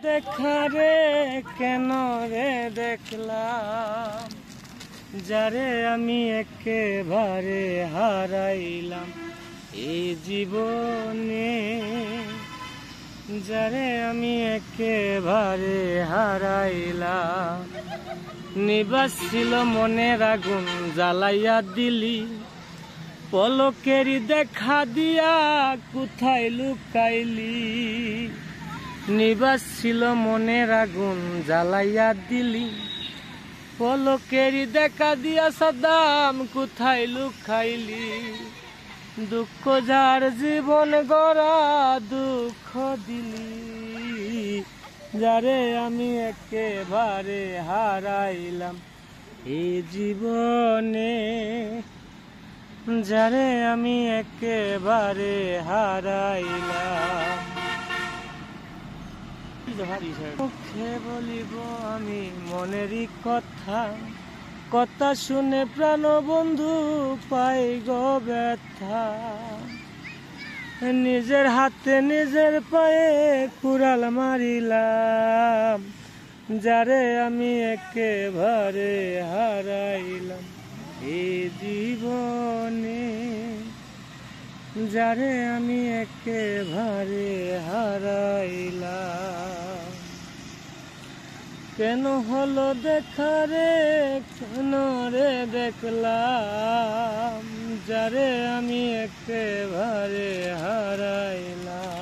দেখারে কেন রে দেখলাম, যারে আমি একেবারে হারাইলাম এই জীবনে, যারে আমি একেবারে হারাইলাম। নিবাস ছিল মনের আগুন জ্বালাইয়া দিলি, পলকেরই দেখা দিয়া কোথায় লুকাইলি। নিবাস ছিল মনের আগুন জ্বালাইয়া দিলি, পলকেরই দেখা দিয়া সাদাম কোথায় লুকাইলি। দুঃখ যার জীবন গড়া দুঃখ দিলি, যারে আমি একেবারে হারাইলাম এই জীবনে, যারে আমি একেবারে হারাইলাম। মুখে বলিব আমি মনেরই কথা, কথা শুনে প্রাণ বন্ধু পাই গো ব্যথা। নিজের হাতে নিজের পায়ে কুড়াল মারিলাম, যারে আমি একেবারে হারাইলাম এই জীবনে, যারে আমি একেবারে হারাইলাম। কেন হলো দেখা রে, কেন রে দেখলাম, যারে আমি একেবারে হারাইলাম।